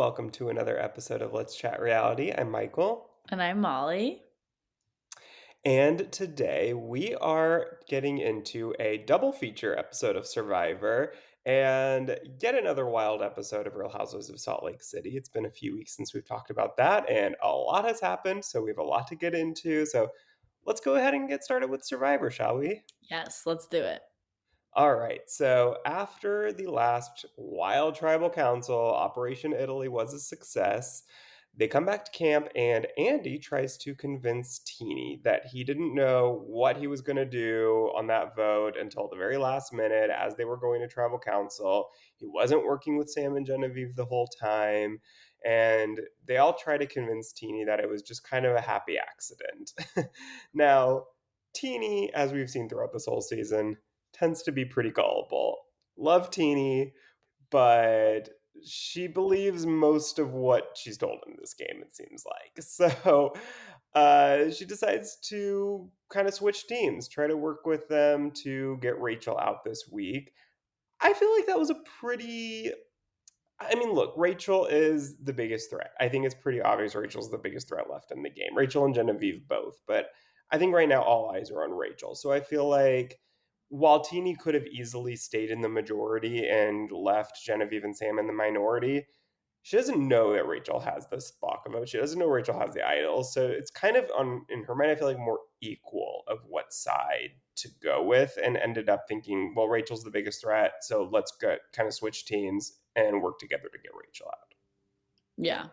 welcome to another episode of Let's Chat Reality. I'm Michael, And I'm Molly. and today we are getting into a double feature episode of Survivor and yet another wild episode of Real Housewives of Salt Lake City. It's been a few weeks since we've talked about that, and a lot has happened, so we have a lot to get into. So let's go ahead and get started with Survivor, shall we? Yes, let's do it. All right. So after the last Wild Tribal Council, Operation Italy was a success. They come back to camp, and Andy tries to convince Teeny that he didn't know what he was going to do on that vote until the very last minute as they were going to Tribal Council. He wasn't working with Sam and Genevieve the whole time. And they all try to convince Teeny that it was just kind of a happy accident. Now, Teeny, as we've seen throughout this whole season, tends to be pretty gullible. Love Teeny, but she believes most of what she's told in this game, it seems like. So she decides to kind of switch teams, try to work with them to get Rachel out this week. I feel like that was a pretty I mean, look, Rachel is the biggest threat. I think it's pretty obvious Rachel's the biggest threat left in the game. Rachel and Genevieve both, but I think right now all eyes are on Rachel. So I feel like while Teeny could have easily stayed in the majority and left Genevieve and Sam in the minority, she doesn't know that Rachel has this block of vote. She doesn't know Rachel has the idol. So it's kind of on in her mind, I feel like more equal of what side to go with, and ended up thinking, well, Rachel's the biggest threat, so let's go kind of switch teams and work together to get Rachel out. Yeah.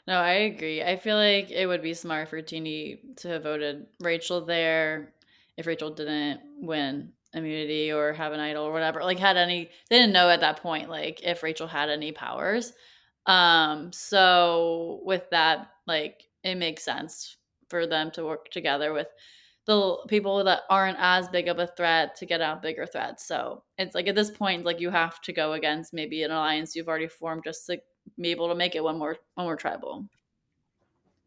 No, I agree. I feel like it would be smart for Teeny to have voted Rachel there if Rachel didn't win immunity or have an idol or whatever. Like had any they didn't know at that point like if Rachel had any powers. So with that, like it makes sense for them to work together with the people that aren't as big of a threat to get out bigger threats. So it's like at this point, like you have to go against maybe an alliance you've already formed just to be able to make it one more tribal.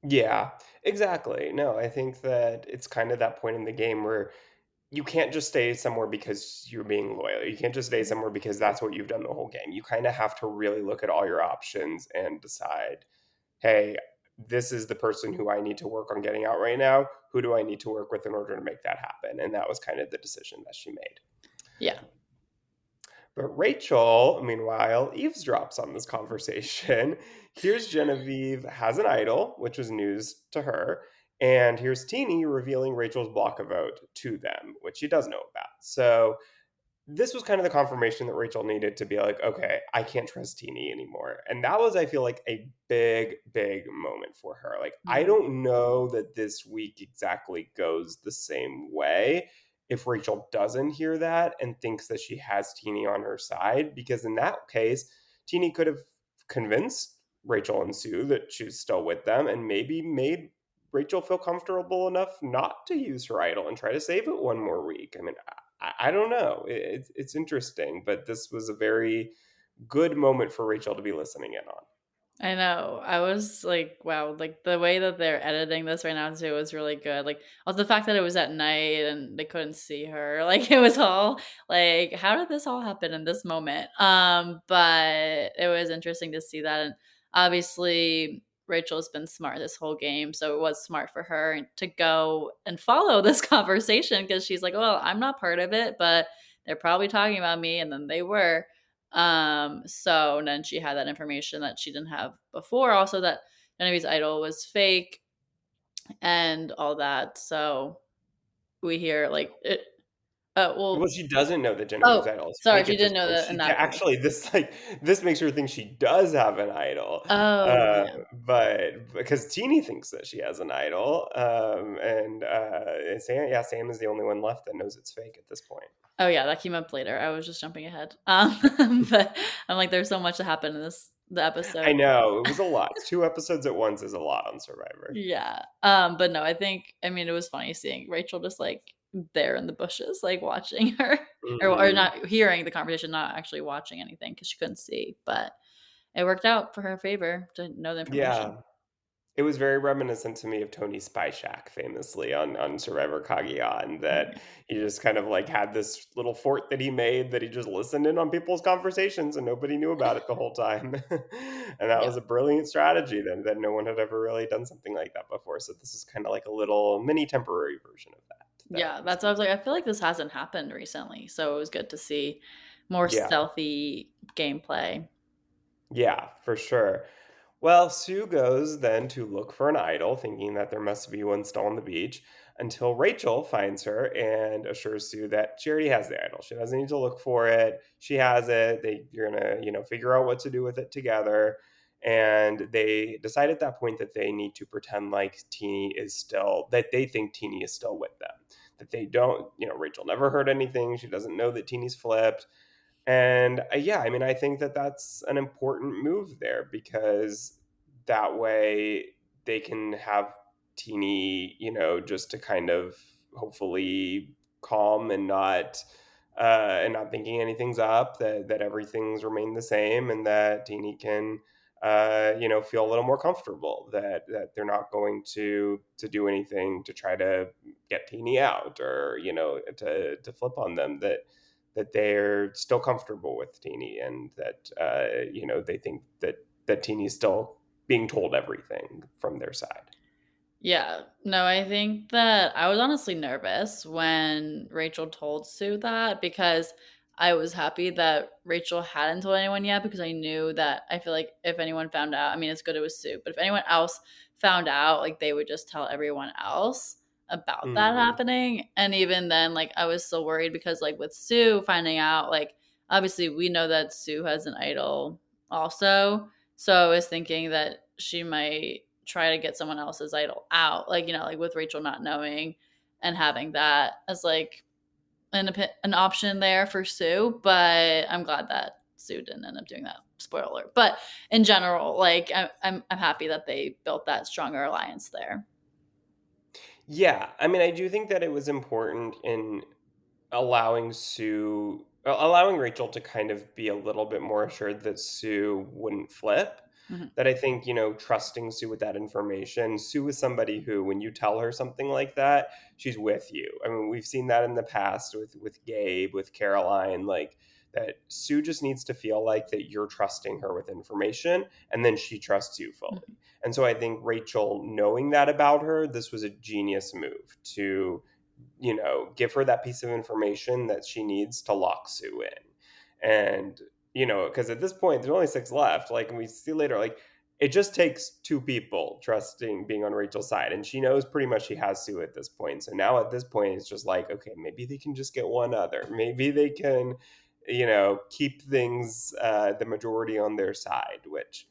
Yeah, exactly. No, I think that it's kind of that point in the game where you can't just stay somewhere because you're being loyal. You can't just stay somewhere because that's what you've done the whole game. You kind of have to really look at all your options and decide, hey, this is the person who I need to work on getting out right now. Who do I need to work with in order to make that happen? And that was kind of the decision that she made. Yeah. But Rachel, meanwhile, eavesdrops on this conversation. Here's Genevieve has an idol, which was news to her. And here's Teeny revealing Rachel's block a vote to them, which she does know about. So this was kind of the confirmation that Rachel needed to be like, okay, I can't trust Teeny anymore. And that was, I feel like, a big, big moment for her. Like, I Mhm. don't know that this week exactly goes the same way if Rachel doesn't hear that and thinks that she has Teeny on her side, because in that case, Teeny could have convinced Rachel and Sue that she's still with them and maybe made Rachel feel comfortable enough not to use her idol and try to save it one more week. I mean, I don't know. It's interesting, but this was a very good moment for Rachel to be listening in on. I know. I was like, wow, like the way that they're editing this right now too was really good. Like also the fact that it was at night and they couldn't see her. Like it was all like, how did this all happen in this moment? But it was interesting to see that. And obviously Rachel's been smart this whole game. So it was smart for her to go and follow this conversation because she's like, well, I'm not part of it, but they're probably talking about me. And then they were. So and then she had that information that she didn't have before, also that Genevieve's idol was fake and all that. So we hear like it Well, well she doesn't know that Genevieve's oh, idol is sorry, fake she at this didn't know point. that in She that point. actually this makes her think she does have an idol, Oh, uh, yeah. but because Teeny thinks that she has an idol, and Sam, yeah, Sam is the only one left that knows it's fake at this point. Oh, yeah, that came up later. I was just jumping ahead. But I'm like, there's so much that happened in the I episode. know it was a lot. 2 episodes at once is a lot on Survivor. Yeah. But no, I mean, it was funny seeing Rachel just like there in the bushes, like watching her or Hmm. not hearing the conversation, not actually watching anything because she couldn't see. But it worked out for her favor to know the information. Yeah, It was very reminiscent to me of Tony Spy Shack famously on Survivor Cagayan, that Yeah. he just kind of, like, had this little fort that he made that he just listened in on people's conversations and nobody knew about it the whole time. And that Yeah. was a brilliant strategy then, that no one had ever really done something like that before, so this is kinda like a little mini temporary version of that that Yeah, was that's what I was like, used. I feel like this hasn't happened recently, so it was good to see more Yeah. stealthy gameplay. Yeah, for sure. Well, Sue goes then to look for an idol, thinking that there must be one still on the beach, until Rachel finds her and assures Sue that she already has the idol. She doesn't need to look for it. She has it. You're gonna, figure out what to do with it together. And they decide at that point that they need to pretend like Teeny is still that they think Teeny is still with them. That they don't, Rachel never heard anything. She doesn't know that Teeny's flipped. And, yeah, I mean, I think that that's an important move there because that way they can have Teeny, just to kind of hopefully calm and not thinking anything's up, that everything's remained the same, and that Teeny can, feel a little more comfortable that they're not going to do anything to try to get Teeny out or, to flip on them, that they're still comfortable with Teeny and that they think that Teeny's still being told everything from their side. Yeah. No, I think that I was honestly nervous when Rachel told Sue that because I was happy that Rachel hadn't told anyone yet because I knew that I feel like if anyone found out, I mean, it's good it was Sue, but if anyone else found out, like they would just tell everyone else about that Mhm. happening. And even then, like I was still worried because, like, with Sue finding out, like, obviously we know that Sue has an idol also. So I was thinking that she might try to get someone else's idol out, like, like with Rachel not knowing and having that as like an option there for Sue. But I'm glad that Sue didn't end up doing that. Spoiler alert. But in general, like I'm happy that they built that stronger alliance there. Yeah, I mean, I do think that it was important in allowing Rachel to kind of be a little bit more assured that Sue wouldn't flip. Mhm. That I think, trusting Sue with that information. Sue is somebody who, when you tell her something like that, she's with you. I mean, we've seen that in the past with Gabe, with Caroline, like that Sue just needs to feel like that you're trusting her with information and then she trusts you fully. Mhm. And so I think Rachel knowing that about her, this was a genius move to give her that piece of information that she needs to lock Sue in. And, because at this point, there's only six left. Like, and we see later, like, it just takes two people trusting being on Rachel's side. And she knows pretty much she has Sue at this point. So now at this point, it's just like, okay, maybe they can just get one other. Maybe they can, keep things, the majority on their side, which,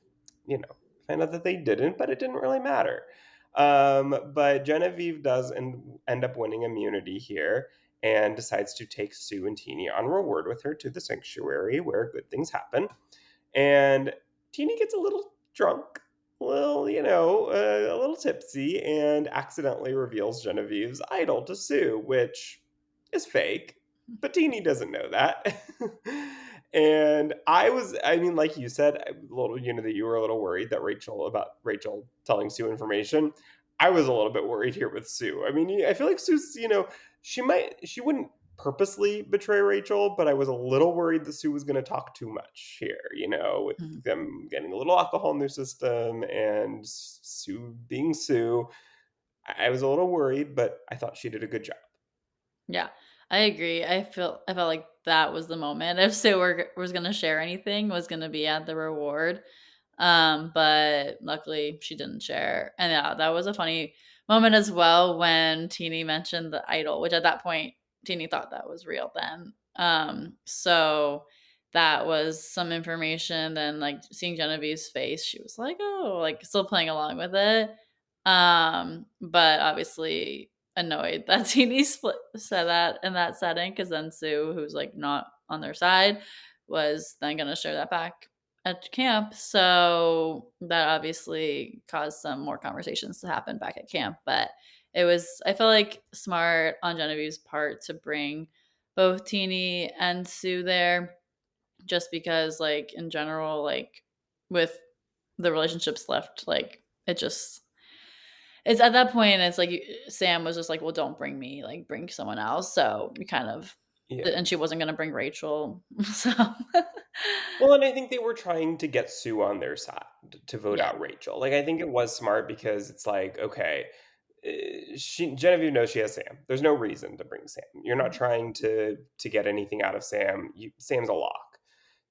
found out that they didn't, but it didn't really matter. But Genevieve does end up winning immunity here and decides to take Sue and Teeny on reward with her to the sanctuary where good things happen. And Teeny gets a little drunk, a little tipsy, and accidentally reveals Genevieve's idol to Sue, which is fake, but Teeny doesn't know that. And I mean, like you said, a little, that you were a little worried that about Rachel telling Sue information. I was a little bit worried here with Sue. I mean, I feel like Sue's, she wouldn't purposely betray Rachel, but I was a little worried that Sue was going to talk too much here, with Mhm. them getting a little alcohol in their system and Sue being Sue. I was a little worried, but I thought she did a good job. Yeah, I agree. I felt like that was the moment. If Sue was gonna share anything, was gonna be at the reward. But luckily she didn't share. And yeah, that was a funny moment as well when Teeny mentioned the idol, which at that point Teeny thought that was real then. So that was some information. Then like seeing Genevieve's face, she was like, oh, like still playing along with it. But obviously annoyed that Teeny said that in that setting because then Sue, who's like not on their side, was then gonna share that back at camp. So that obviously caused some more conversations to happen back at camp. But I feel like smart on Genevieve's part to bring both Teeny and Sue there just because, like, in general, like, with the relationships left, like, it just it's at that point, it's like Sam was just like, "Well, don't bring me, like, bring someone else." So we kind of Yeah. and she wasn't gonna bring Rachel. So Well, and I think they were trying to get Sue on their side to vote yeah. out Rachel. Like, I think it was smart because it's like, okay, she Genevieve knows she has Sam. There's no reason to bring Sam. You're not Mhm. trying to get anything out of Sam. Sam's a lock.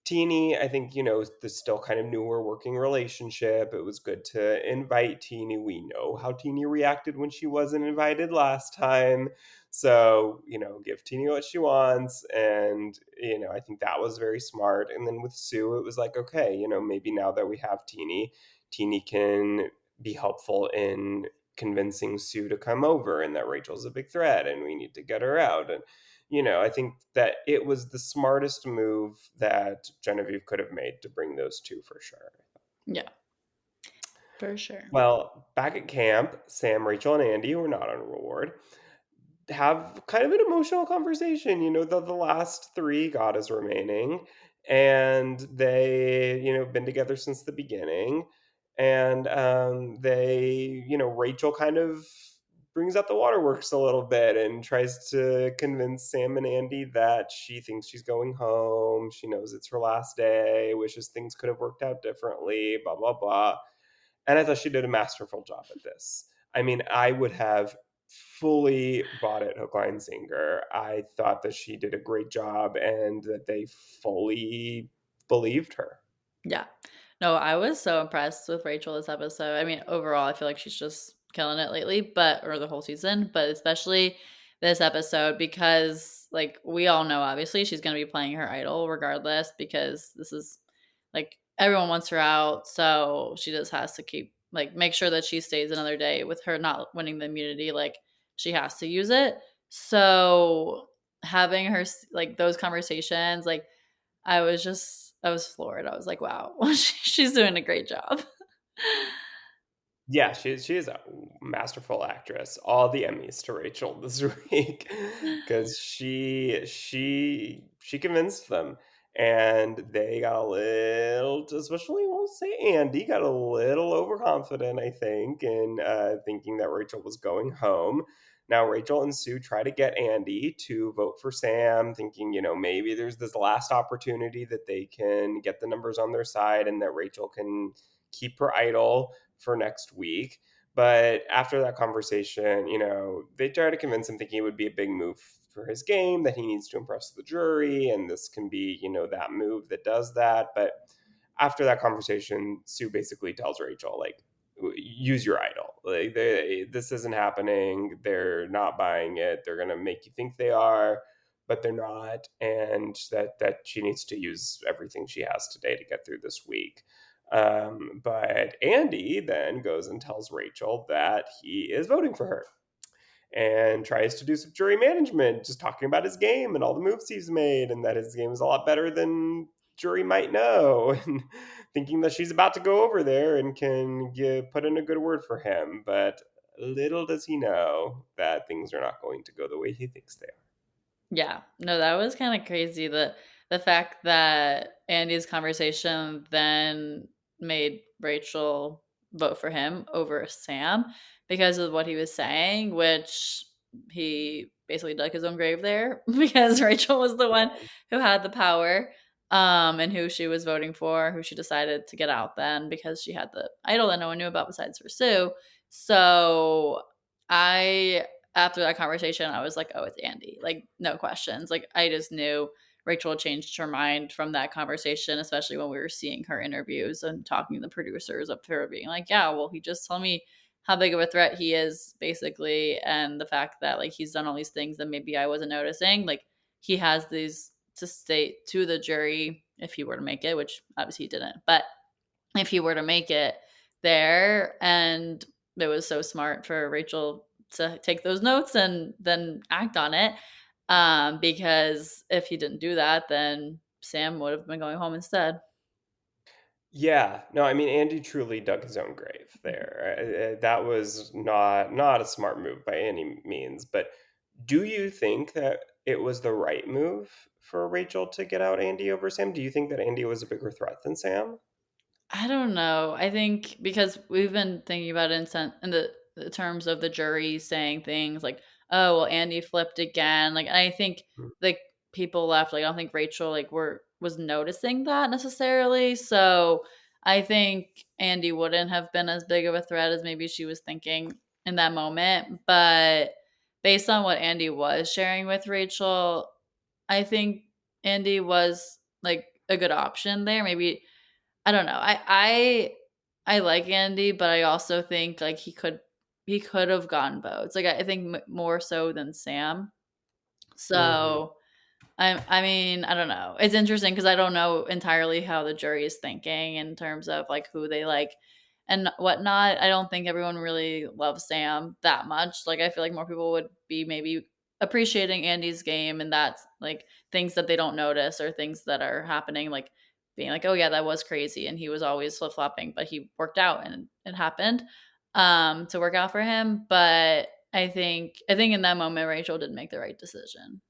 Teeny, I think, the still kind of newer working relationship. It was good to invite Teeny. We know how Teeny reacted when she wasn't invited last time. So, give Teeny what she wants. And, I think that was very smart. And then with Sue, it was like, okay, maybe now that we have Teeny, Teeny can be helpful in convincing Sue to come over and that Rachel's a big threat and we need to get her out. And I think that it was the smartest move that Genevieve could have made to bring those 2 for sure. Yeah, for sure. Well, back at camp, Sam, Rachel, and Andy, who are not on reward, have kind of an emotional conversation. The last 3 goddess remaining, and they, been together since the beginning. And Rachel kind of brings out the waterworks a little bit and tries to convince Sam and Andy that she thinks she's going home. She knows it's her last day, wishes things could have worked out differently, blah, blah, blah. And I thought she did a masterful job at this. I mean, I would have fully bought it hook, line, sinker. I thought that she did a great job and that they fully believed her. Yeah. No, I was so impressed with Rachel this episode. I mean, overall, I feel like she's just killing it lately, but or the whole season, but especially this episode because like we all know obviously she's going to be playing her idol regardless because this is like everyone wants her out, so she just has to keep like make sure that she stays another day with her not winning the immunity like she has to use it. So having her like those conversations like I was floored. I was like, "Wow, she's doing a great job." Yeah, she is a masterful actress. All the Emmys to Rachel this week because she convinced them, and they got a little, especially we'll say Andy got a little overconfident, I think, in thinking that Rachel was going home. Now Rachel and Sue try to get Andy to vote for Sam, thinking maybe there's this last opportunity that they can get the numbers on their side, and that Rachel can keep her idol for next week. But after that conversation, they try to convince him thinking it would be a big move for his game, that he needs to impress the jury, and this can be, that move that does that. But after that conversation, Sue basically tells Rachel, like, use your idol. Like, this isn't happening. They're not buying it. They're gonna make you think they are, but they're not, and that she needs to use everything she has today to get through this week. But Andy then goes and tells Rachel that he is voting for her and tries to do some jury management, just talking about his game and all the moves he's made, and that his game is a lot better than jury might know, and thinking that she's about to go over there and can put in a good word for him. But little does he know that things are not going to go the way he thinks they are. Yeah. No, that was kinda crazy, the fact that Andy's conversation then made Rachel vote for him over Sam because of what he was saying, which he basically dug his own grave there because Rachel was the one who had the power, and who she was voting for, who she decided to get out then because she had the idol that no one knew about besides for Sue. So, I after that conversation, I was like, "Oh, it's Andy." Like, no questions. Like, I just knew Rachel changed her mind from that conversation, especially when we were seeing her interviews and talking to the producers up to her being like, "Yeah, well, he just told me how big of a threat he is, basically, and the fact that like he's done all these things that maybe I wasn't noticing. Like, he has these to state to the jury if he were to make it, which obviously he didn't, but if he were to make it there, and it was so smart for Rachel to take those notes and then act on it, because if he didn't do that, then Sam would have been going home instead. Yeah, no, I mean, Andy truly dug his own grave Mhm. there. That was not a smart move by any means. But do you think that it was the right move for Rachel to get out Andy over Sam? Do you think that Andy was a bigger threat than Sam? I don't know. I think because we've been thinking about it in the in terms of the jury saying things like, "Oh, well, Andy flipped again." Like, I think, Mm, like, people left, like, I don't think Rachel, like, was noticing that necessarily, so I think Andy wouldn't have been as big of a threat as maybe she was thinking in that moment, but based on what Andy was sharing with Rachel, I think Andy was, like, a good option there. Maybe I don't know. I like Andy, but I also think, like, he could have gotten votes. Like, I think more so than Sam. mhm. So I mean, I don't know. It's interesting because I don't know entirely how the jury is thinking in terms of, like, who they like and whatnot. I don't think everyone really loves Sam that much. Like, I feel like more people would be maybe appreciating Andy's game, and that's, like, things that they don't notice or things that are happening, like, being like, "Oh, yeah, that was crazy, and he was always flip-flopping, but he worked out, and it happened, to work out for him." But I think in that moment, Rachel did make the right decision.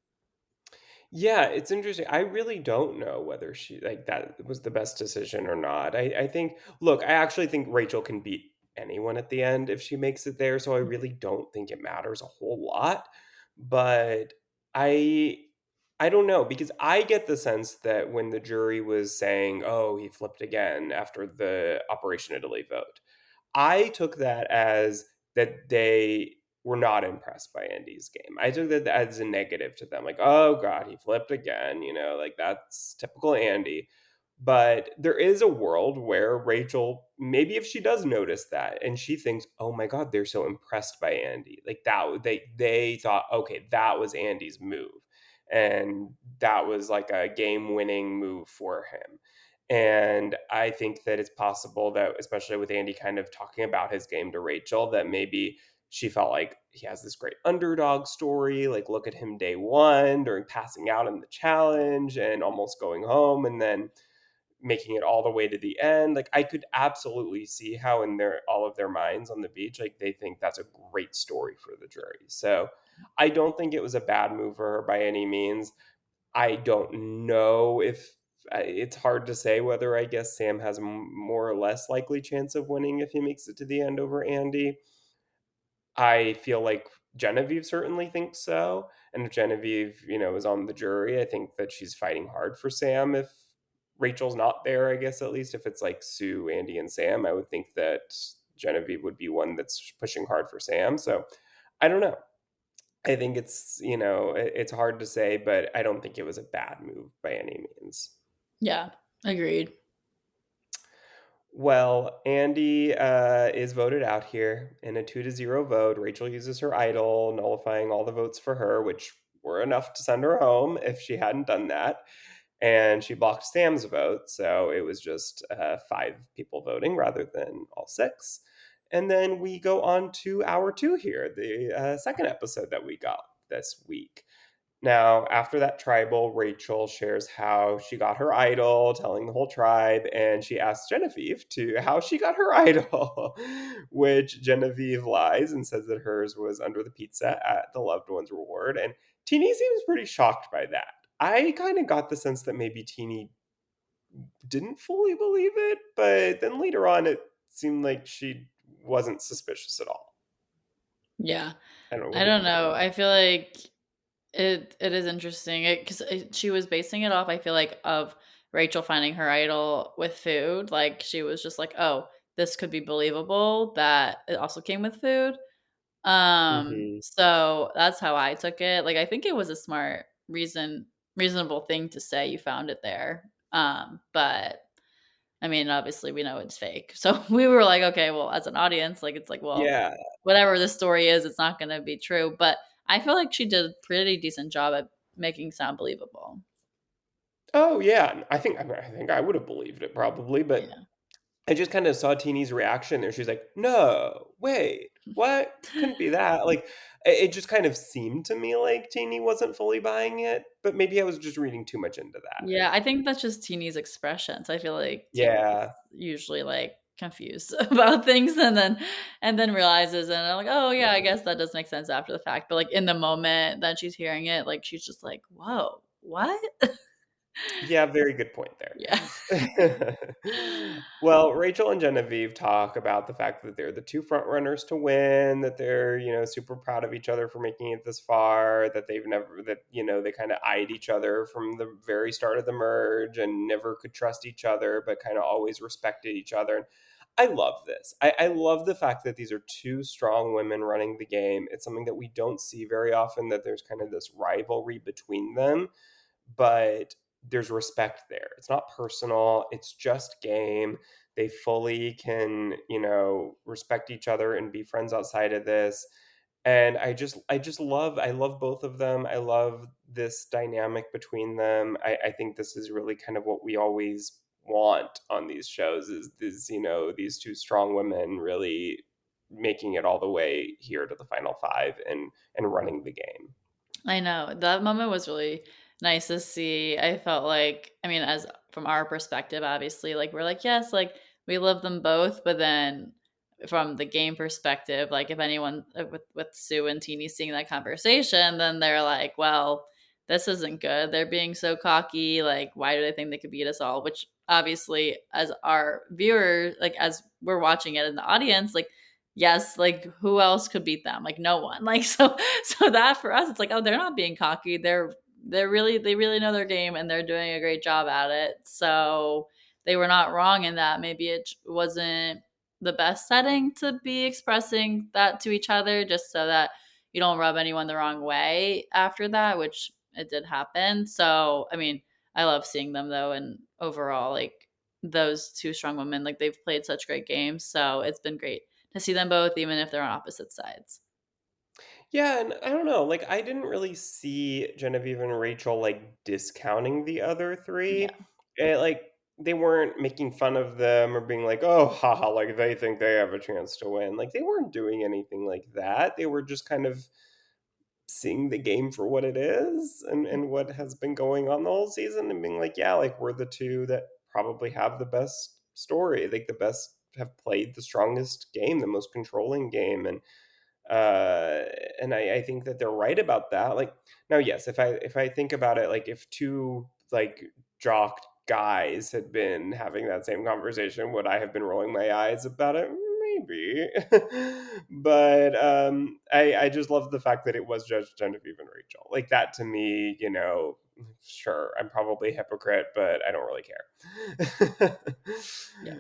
Yeah, it's interesting. I really don't know whether she like that was the best decision or not. I think look, I actually think Rachel can beat anyone at the end if she makes it there, so I really don't think it matters a whole lot. But I I don't know because I get the sense that when the jury was saying, "Oh, he flipped again" after the Operation Italy vote, I took that as that they were not impressed by Andy's game. I took that as a negative to them, like, "Oh god, he flipped again," like, "That's typical Andy." But there is a world where Rachel maybe if she does notice that and she thinks, "Oh my god, they're so impressed by Andy." Like, they thought, "Okay, that was Andy's move." And that was like a game-winning move for him. And I think that it's possible that, especially with Andy kind of talking about his game to Rachel, that maybe she felt like he has this great underdog story. Like, look at him day one during passing out in the challenge and almost going home and then making it all the way to the end. Like, I could absolutely see how, in their all of their minds on the beach, like they think that's a great story for the jury. So I don't think it was a bad move for her by any means. I don't know if it's hard to say whether I guess Sam has a more or less likely chance of winning if he makes it to the end over Andy. I feel like Genevieve certainly thinks so, and if Genevieve, is on the jury, I think that she's fighting hard for Sam if Rachel's not there, I guess at least if it's like Sue, Andy, and Sam, I would think that Genevieve would be one that's pushing hard for Sam. So I don't know. I think it's hard to say, but I don't think it was a bad move by any means. Yeah, agreed. Well, Andy is voted out here in a 2-0 vote. Rachel uses her idol, nullifying all the votes for her, which were enough to send her home if she hadn't done that. And she blocked Sam's vote, so it was just 5 people voting rather than all 6. And then we go on to hour 2 here, the second episode that we got this week. Now, after that tribal, Rachel shares how she got her idol, telling the whole tribe, and she asks Genevieve to how she got her idol, which Genevieve lies and says that hers was under the pizza at the loved one's reward. And Teeny seems pretty shocked by that. I kind of got the sense that maybe Teeny didn't fully believe it, but then later on it seemed like she wasn't suspicious at all. Yeah. I don't know. What I did don't you think? know. I feel like it is interesting because she was basing it off, I feel like, of Rachel finding her idol with food. Like, she was just like, "Oh, this could be believable that it also came with food." Hmm. So that's how I took it. Like, I think it was a reasonable thing to say you found it there. But I mean, obviously we know it's fake. So we were like, okay, well, as an audience, like, it's like, well, Yeah. whatever this story is, it's not going to be true. But I feel like she did a pretty decent job at making it sound believable. Oh yeah, I think I would have believed it probably, but Yeah. I just kind of saw Teeny's reaction there. She's like, "No, wait, what? Couldn't be that." Like, it just kind of seemed to me like Teeny wasn't fully buying it, but maybe I was just reading too much into that. Yeah, I think that's just Teeny's expressions. I feel like Teeny is Yeah. usually, like, confused about things and then realizes and I'm like, "Oh, yeah, I guess that does make sense after the fact." But, like, in the moment that she's hearing it, like, she's just like, "Whoa, what?" Yeah, very good point there, Yeah. yes. Well, Rachel and Genevieve talk about the fact that they're the 2 front runners to win, that they're, super proud of each other for making it this far, that they've never that, they kinda eyed each other from the very start of the merge and never could trust each other, but kinda always respected each other, and I love this. I love the fact that these are 2 strong women running the game. It's something that we don't see very often, that there's kind of this rivalry between them, but there's respect there. It's not personal, it's just game. They fully can, respect each other and be friends outside of this. And I love both of them. I love this dynamic between them. I think this is really kind of what we always want on these shows is these two strong women really making it all the way here to the final five and running the game. I know. That moment was really nice to see. I felt like, I mean, as from our perspective, obviously, like we're like, yes, like we love them both, but then from the game perspective, like if anyone with Sue and Teeny seeing that conversation, then they're like, well, this isn't good. They're being so cocky. Like, why do they think they could beat us all? Which obviously, as our viewer, like as we're watching it in the audience, like yes, like who else could beat them? Like no one. Like so that for us, it's like, oh, they're not being cocky. They really know their game and they're doing a great job at it. So they were not wrong in that. Maybe it wasn't the best setting to be expressing that to each other, just so that you don't rub anyone the wrong way after that, which it did happen. So I mean, I love seeing them though, and overall, like those two strong women, like they've played such great games. So it's been great to see them both, even if they're on opposite sides. Yeah, and I don't know, like, I didn't really see Genevieve and Rachel, like, discounting the other Yeah. 3. Like, they weren't making fun of them or being like, "Oh, haha," like, they think they have a chance to win. Like, they weren't doing anything like that. They were just kind of seeing the game for what it is and what has been going on the whole season and being like, "Yeah, like, we're the 2 that probably have the best story, like, the best have played the strongest game, the most controlling game," uh, and I think that they're right about that. Like, now, yes, if I think about it, like if two like jock guys had been having that same conversation, would I have been rolling my eyes about it? Maybe, but I just love the fact that it was Judge Genevieve and Rachel. Like that to me, sure, I'm probably a hypocrite, but I don't really care. Yeah.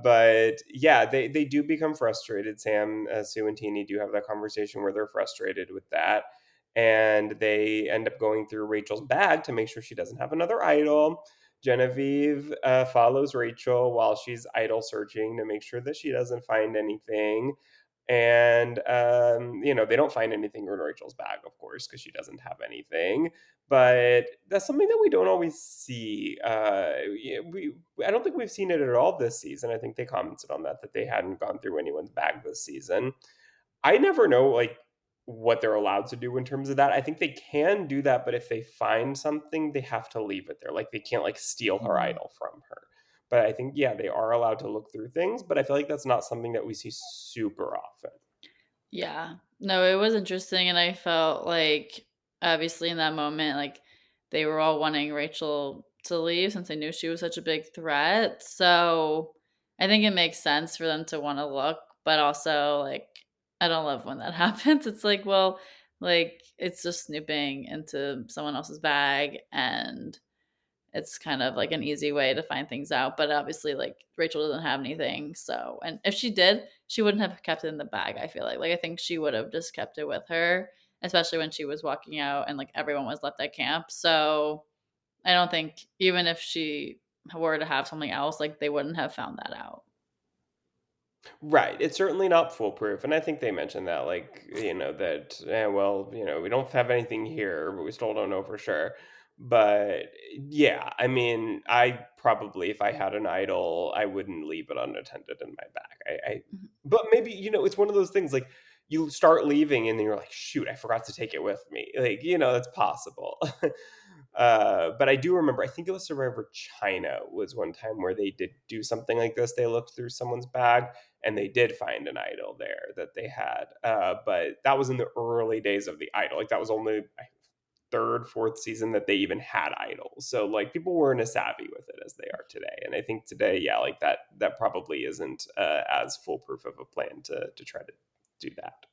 But yeah, they do become frustrated. Sam, Sue, and Teeny do have that conversation where they're frustrated with that, and they end up going through Rachel's bag to make sure she doesn't have another idol. Genevieve follows Rachel while she's idol searching to make sure that she doesn't find anything. And they don't find anything in Rachel's bag, of course, because she doesn't have anything. But that's something that we don't always see. Yeah, I don't think we've seen it at all this season. I think they commented on that they hadn't gone through anyone's bag this season. I never know like what they're allowed to do in terms of that. I think they can do that, but if they find something, they have to leave it there. Like they can't like steal her Mhm. idol from her. But I think yeah, they are allowed to look through things, but I feel like that's not something that we see super often. Yeah. No, it was interesting, and I felt like, obviously, in that moment, like, they were all wanting Rachel to leave since they knew she was such a big threat, so I think it makes sense for them to wanna look, but also, like, I don't love when that happens. It's like, well, like, it's just snooping into someone else's bag, and it's kind of like an easy way to find things out. But obviously, like Rachel doesn't have anything. So, and if she did, she wouldn't have kept it in the bag. I feel like I think she would have just kept it with her, especially when she was walking out and like everyone was left at camp. So I don't think even if she were to have something else, like they wouldn't have found that out. Right. It's certainly not foolproof. And I think they mentioned that, like, that, well, we don't have anything here, but we still don't know for sure. But yeah, I mean, I probably, if I had an idol, I wouldn't leave it unattended in my bag. Mhm. But maybe, it's one of those things like you start leaving and then you're like, shoot, I forgot to take it with me. Like, that's possible. But I do remember, I think it was Survivor China was one time where they did do something like this. They looked through someone's bag and they did find an idol there that they had. But that was in the early days of the idol. Like that was only 3rd, 4th season that they even had idols. So, like, people weren't as savvy with it as they are today, and I think today, yeah, like, that probably isn't, as foolproof of a plan to try to do that.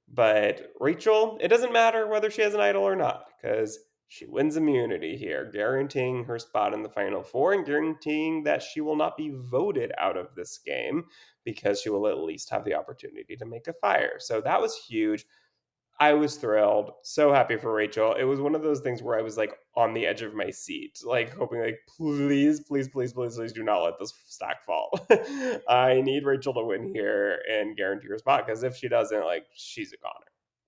But Rachel, it doesn't matter whether she has an idol or not, because she wins immunity here, guaranteeing her spot in the Final Four and guaranteeing that she will not be voted out of this game because she will at least have the opportunity to make a fire. So that was huge. I was thrilled, so happy for Rachel. It was one of those things where I was, like, on the edge of my seat, like, hoping, like, "Please, please, please, please, please do not let this stack fall." I need Rachel to win here and guarantee her spot, because if she doesn't, like, she's a goner.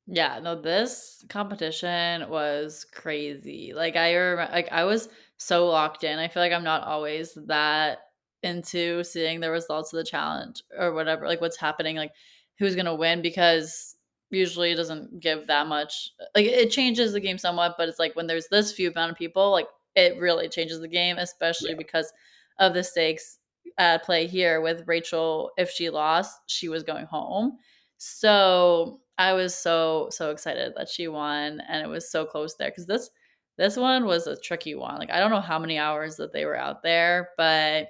Yeah, no, this competition was crazy. Like I was so locked in. I feel like I'm not always that into seeing the results of the challenge or whatever, like what's happening, like who's gonna win because usually it doesn't give that much. Like it changes the game somewhat, but it's like when there's this few amount of people, like it really changes the game, especially Yeah. because of the stakes at play here with Rachel. If she lost, she was going home. So, I was so excited that she won, and it was so close there because this one was a tricky one. Like, I don't know how many hours that they were out there, but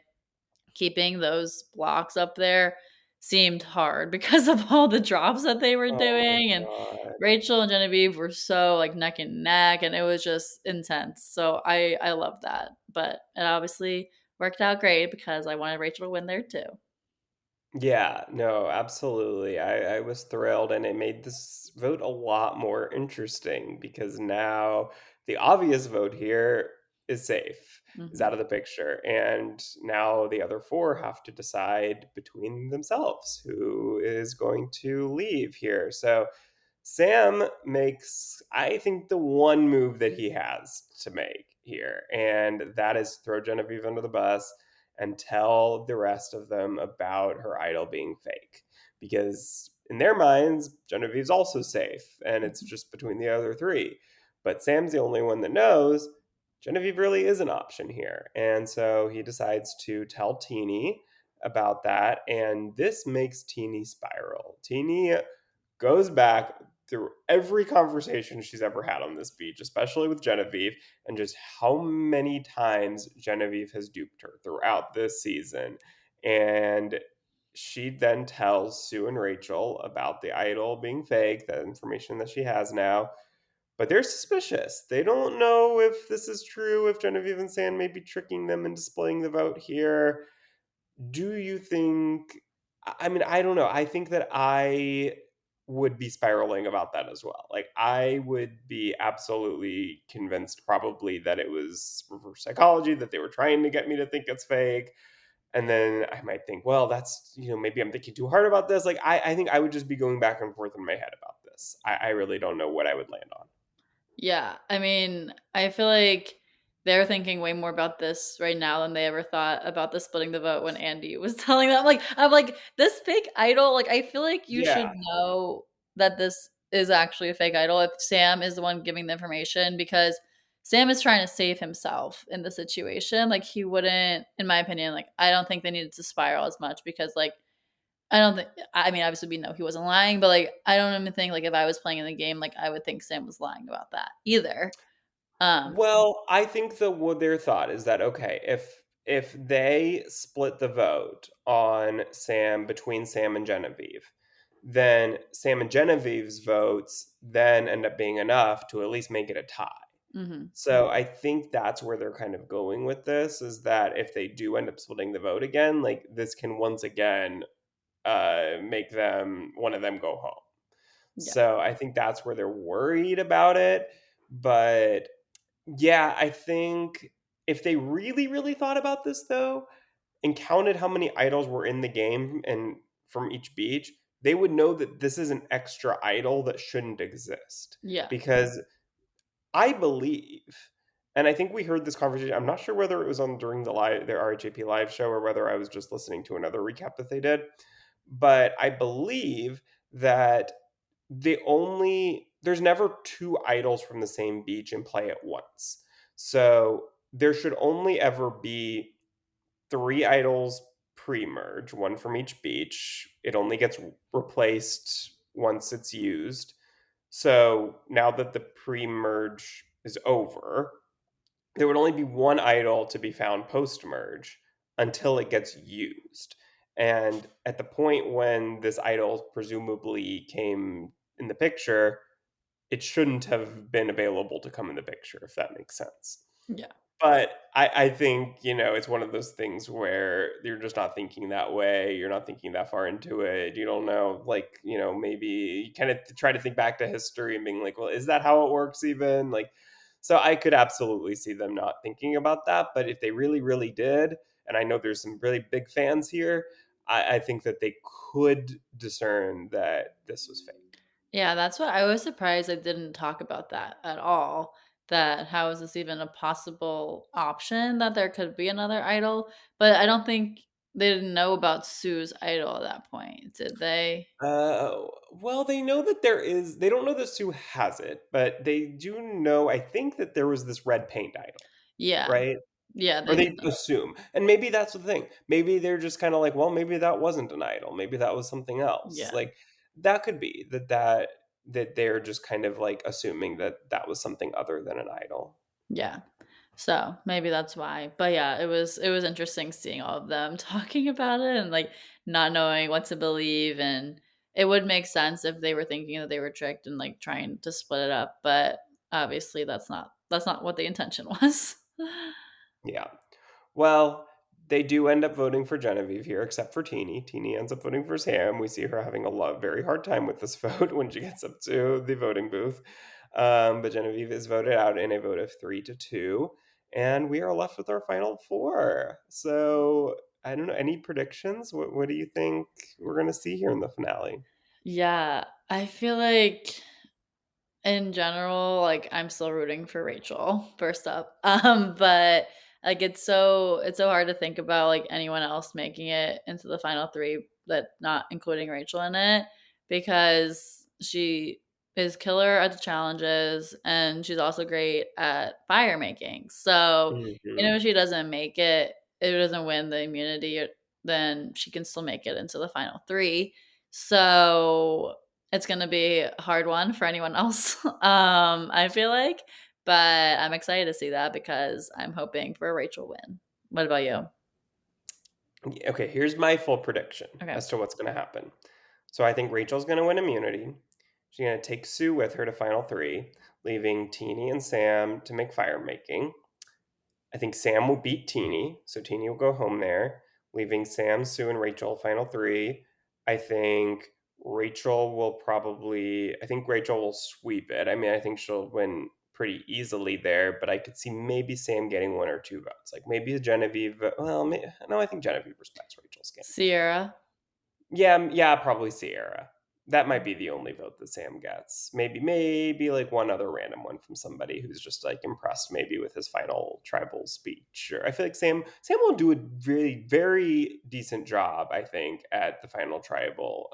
keeping those blocks up there seemed hard because of all the drops that they were Oh my doing, and god. Rachel and Genevieve were so, like, neck and neck, and it was just intense. So, I love that, but it obviously worked out great because I wanted Rachel to win there too. Yeah, no, absolutely. I was thrilled, and it made this vote a lot more interesting because now the obvious vote here is safe, is Mhm. out of the picture. And now the other four have to decide between themselves who is going to leave here. So Sam makes, I think, the one move that he has to make here, and that is throw Genevieve under the bus and tell the rest of them about her idol being fake. Because in their minds, Genevieve's also safe, and it's Mhm. just between the other three. But Sam's the only one that knows Genevieve really is an option here. And so he decides to tell Teeny about that, and this makes Teeny spiral. Teeny goes back through every conversation she's ever had on this beach, especially with Genevieve, and just how many times Genevieve has duped her throughout this season. And she then tells Sue and Rachel about the idol being fake, the information that she has now. But they're suspicious. They don't know if this is true, if Genevieve and Sam may be tricking them and displaying the vote here. Do you think, I mean, I don't know. I think that I would be spiraling about that as well. Like, I would be absolutely convinced probably that it was reverse psychology, that they were trying to get me to think it's fake. And then I might think, well, that's, maybe I'm thinking too hard about this. Like, I think I would just be going back and forth in my head about this. I really don't know what I would land on. Yeah, I mean, I feel like they're thinking way more about this right now than they ever thought about the splitting the vote when Andy was telling them. Like, I'm like, this fake idol, like, I feel like you Yeah. should know that this is actually a fake idol if Sam is the one giving the information because Sam is trying to save himself in the situation. Like, he wouldn't, in my opinion, like, I don't think they needed to spiral as much because, like, I don't think, I mean, obviously we know he wasn't lying, but like, I don't even think like if I was playing in the game, like I would think Sam was lying about that either. Um, Well, I think that what their thought is that, okay, if they split the vote on Sam between Sam and Genevieve, then Sam and Genevieve's votes then end up being enough to at least make it a tie. mhm. So I think that's where they're kind of going with this, is that if they do end up splitting the vote again, like, this can once again make them, one of them, go home. Yeah. So I think that's where they're worried about it. But yeah, I think if they really, really thought about this though, and counted how many idols were in the game and from each beach, they would know that this is an extra idol that shouldn't exist. Yeah. Because I believe, and I think we heard this conversation. I'm not sure whether it was on during their RHAP live show or whether I was just listening to another recap that they did. But I believe that there's never two idols from the same beach in play at once. So there should only ever be three idols pre-merge, one from each beach. It only gets replaced once it's used. So now that the pre-merge is over, there would only be one idol to be found post-merge until it gets used. And at the point when this idol presumably came in the picture, it shouldn't have been available to come in the picture, if that makes sense. Yeah. But I think, it's one of those things where you're just not thinking that way. You're not thinking that far into it. You don't know, like, maybe you kind of try to think back to history and being like, well, is that how it works even? Like, so I could absolutely see them not thinking about that. But if they really, really did, and I know there's some really big fans here, I think that they could discern that this was fake. Yeah, that's what I was surprised I didn't talk about that at all. That how is this even a possible option that there could be another idol? But I don't think they didn't know about Sue's idol at that point, did they? Well, they know that they don't know that Sue has it, but they do know, I think, that there was this red paint idol, Yeah. right? Yeah, Or they they did know. assume. And maybe that's the thing. Maybe they're just kind of like, well, maybe that wasn't an idol. Maybe that was something else. Yeah. Like that could be that they're just kind of like assuming that that was something other than an idol. Yeah. So, maybe that's why. But yeah, it was interesting seeing all of them talking about it and, like, not knowing what to believe, and it would make sense if they were thinking that they were tricked and, like, trying to split it up, but obviously that's not what the intention was. Yeah. Well, they do end up voting for Genevieve here, except for Teeny. Teeny ends up voting for Sam. We see her having a very hard time with this vote when she gets up to the voting booth. But Genevieve is voted out in a vote of 3-2. And we are left with our final four. So I don't know. Any predictions? What do you think we're going to see here in the finale? Yeah, I feel like in general, like, I'm still rooting for Rachel, first up. But, like, it's so hard to think about, like, anyone else making it into the final 3 that not including Rachel in it, because she is killer at the challenges, and she's also great at fire making. So, Hmm. if she doesn't make it, if it doesn't win the immunity, then she can still make it into the final 3. So it's gonna be a hard one for anyone else, I feel like, but I'm excited to see that because I'm hoping for a Rachel win. What about you? Okay, here's my full prediction Okay. as to what's going to happen. So I think Rachel's going to win immunity. She's going to take Sue with her to final three, leaving Teeny and Sam to make fire making. I think Sam will beat Teeny, so Teeny will go home there, leaving Sam, Sue, and Rachel final three. I think I think Rachel will sweep it. I mean, I think she'll win pretty easily there, but I could see maybe Sam getting one or two votes. Like maybe Genevieve, well, no, I think Genevieve respects Rachel's game. Sierra? Yeah, yeah, probably Sierra. That might be the only vote that Sam gets. Maybe like one other random one from somebody who's just like impressed maybe with his final tribal speech. Or I feel like Sam will do a really very decent job, I think, at the final tribal.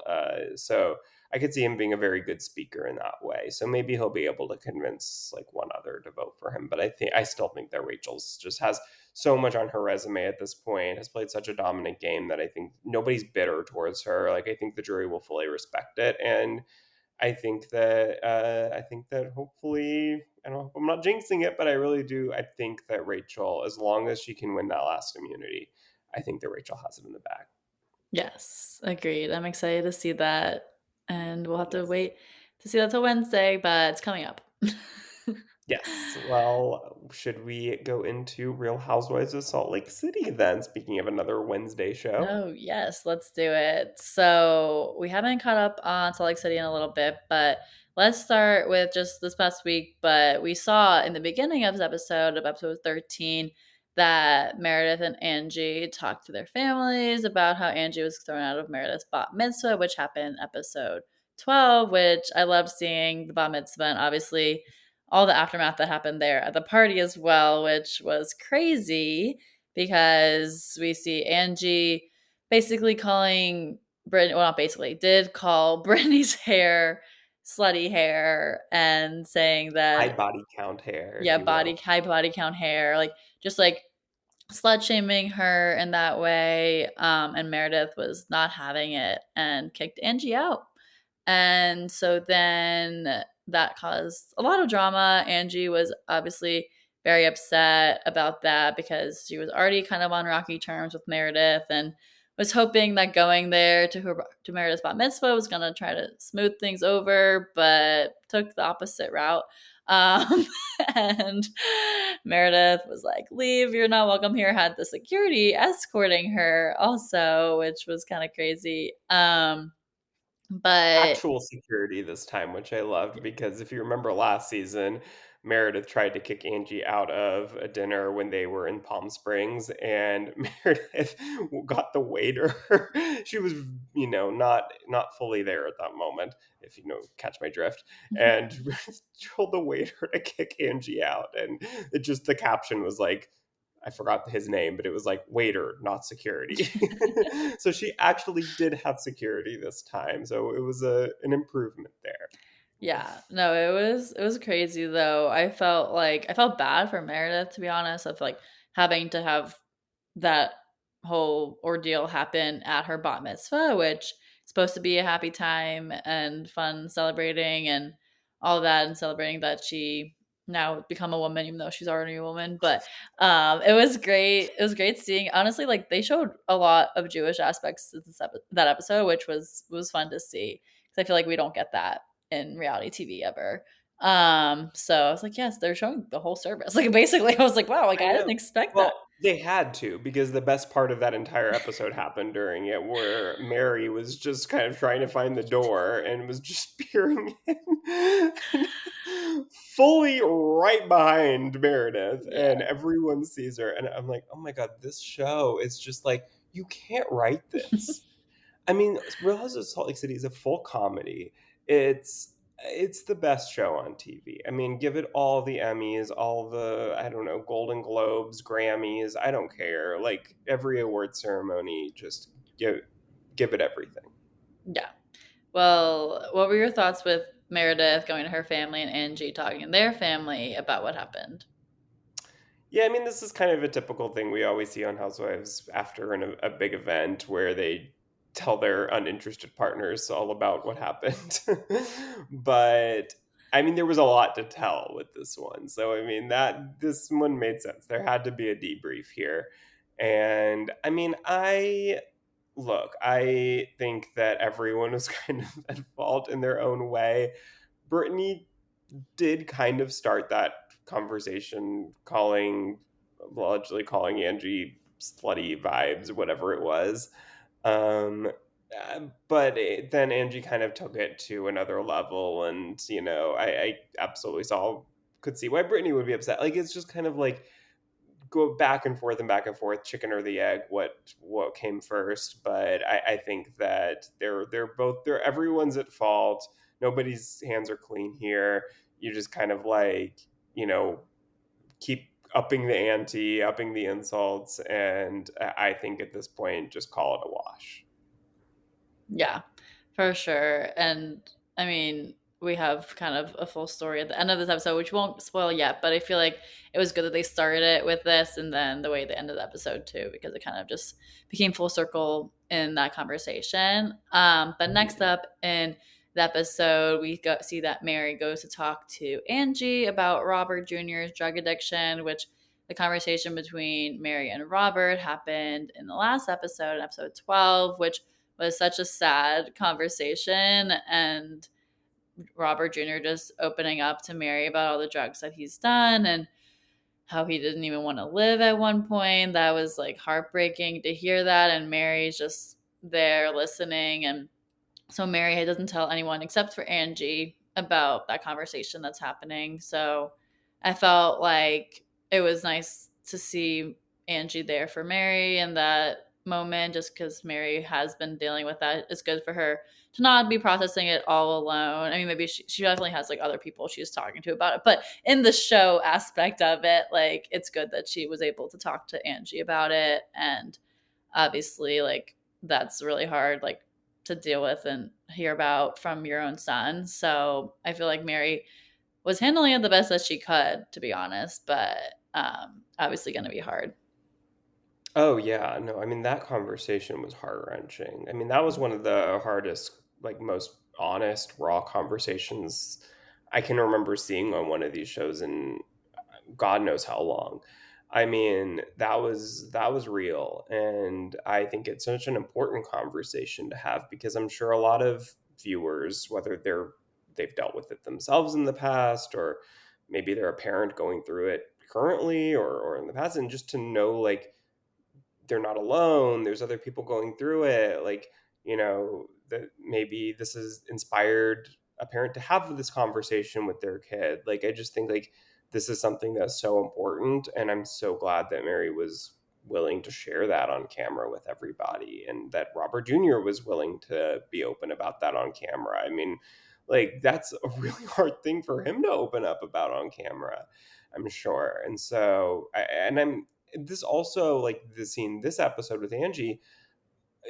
So I could see him being a very good speaker in that way. So maybe he'll be able to convince like one other to vote for him. But I still think that Rachel's just has so much on her resume at this point, has played such a dominant game that I think nobody's bitter towards her. Like I think the jury will fully respect it, and I think that hopefully, I don't know, I'm not jinxing it, but I really do. I think that Rachel, as long as she can win that last immunity, I think that Rachel has it in the bag. Yes, agreed. I'm excited to see that, and we'll have to Yes. wait to see that till Wednesday, but it's coming up. Yes. Well, should we go into Real Housewives of Salt Lake City then? Speaking of another Wednesday show. Oh, yes, let's do it. So, we haven't caught up on Salt Lake City in a little bit, but let's start with just this past week. But we saw in the beginning of this episode, of episode 13, that Meredith and Angie talked to their families about how Angie was thrown out of Meredith's bat mitzvah, which happened in episode 12, which I loved seeing the bat mitzvah and obviously all the aftermath that happened there at the party as well, which was crazy because we see Angie basically calling Brit well, not basically, did call Brittany's hair slutty hair and saying High that body count hair, if yeah, you will. high body count hair, like, just, like, slut shaming her in that way, and Meredith was not having it and kicked Angie out. And so then that caused a lot of drama. Angie was obviously very upset about that because she was already kind of on rocky terms with Meredith and was hoping that going there to Meredith's bat mitzvah was going to try to smooth things over, but took the opposite route. Um, and Meredith was like, "Leave, you're not welcome here." Had the security escorting her also, which was kind of crazy. But Actual security this time, which I loved because if you remember last season, Meredith tried to kick Angie out of a dinner when they were in Palm Springs, and Meredith got the waiter. She was, not fully there at that moment, if catch my drift, and told the waiter to kick Angie out, and the caption was like, I forgot his name, but it was like waiter, not security. So she actually did have security this time. So it was an improvement there. yeah, no, it was crazy though. I felt bad for Meredith, to be honest, of like having to have that whole ordeal happen at her bat mitzvah, which is supposed to be a happy time and fun celebrating and all that and celebrating that she now become a woman even though she's already a woman. But it was great. It was great seeing, honestly, like they showed a lot of Jewish aspects to that episode, which was fun to see because I feel like we don't get that in reality TV ever. So I was like, yes, they're showing the whole service. Like basically I was like, wow, like I I didn't know. expect that. Well, they had to because the best part of that entire episode happened during it, where Mary was just kind of trying to find the door and was just peering in fully right behind Meredith, Yeah. and everyone sees her. And I'm like, oh my God, this show is just like, you can't write this. I mean, Real Houses of Salt Lake City is a full comedy. It's the best show on TV. I mean, give it all the Emmys, all the, I don't know, Golden Globes, Grammys, I don't care. Like every award ceremony, just give it everything. Yeah. Well, what were your thoughts with Meredith going to her family and Angie talking to their family about what happened? Yeah, I mean, this is kind of a typical thing we always see on Housewives after a big event where they tell their uninterested partners all about what happened. But I mean, there was a lot to tell with this one. So, I mean, that this one made sense. There had to be a debrief here. And I mean, I think that everyone was kind of at fault in their own way. Brittany did kind of start that conversation, allegedly calling Angie slutty vibes, whatever it was. Um, but then Angie kind of took it to another level, and I absolutely could see why Brittany would be upset. Like it's just kind of like go back and forth, chicken or the egg, what came first. But I think that they're everyone's at fault. Nobody's hands are clean here. You just kind of like, keep upping the ante, upping the insults, and I think at this point just call it a wash. Yeah, for sure. And I mean, we have kind of a full story at the end of this episode, which won't spoil yet, but I feel like it was good that they started it with this and then the way they ended the episode too, because it kind of just became full circle in that conversation. But next Mhm. up in the episode, see that Mary goes to talk to Angie about Robert Jr.'s drug addiction, which the conversation between Mary and Robert happened in the last episode, in episode 12, which was such a sad conversation. And Robert Jr. just opening up to Mary about all the drugs that he's done and how he didn't even want to live at one point. That was like heartbreaking to hear that. And Mary's just there listening. And so Mary doesn't tell anyone except for Angie about that conversation that's happening. So I felt like it was nice to see Angie there for Mary in that moment, just because Mary has been dealing with that. It's good for her to not be processing it all alone. I mean, maybe she definitely has like other people she's talking to about it, but in the show aspect of it, like it's good that she was able to talk to Angie about it. And obviously, like that's really hard, like to deal with and hear about from your own son. So I feel like Mary was handling it the best that she could, to be honest, but obviously going to be hard. Oh yeah, no, I mean that conversation was heart wrenching. I mean that was one of the hardest, like most honest, raw conversations I can remember seeing on one of these shows in God knows how long. I mean, that was real, and I think it's such an important conversation to have because I'm sure a lot of viewers, whether they've dealt with it themselves in the past or maybe they're a parent going through it currently or in the past, and just to know like they're not alone. There's other people going through it. Like, that maybe this has inspired a parent to have this conversation with their kid. Like, I just think like this is something that's so important. And I'm so glad that Mary was willing to share that on camera with everybody and that Robert Jr. was willing to be open about that on camera. I mean, like that's a really hard thing for him to open up about on camera, I'm sure. And so, and I'm this also like the scene this episode with Angie,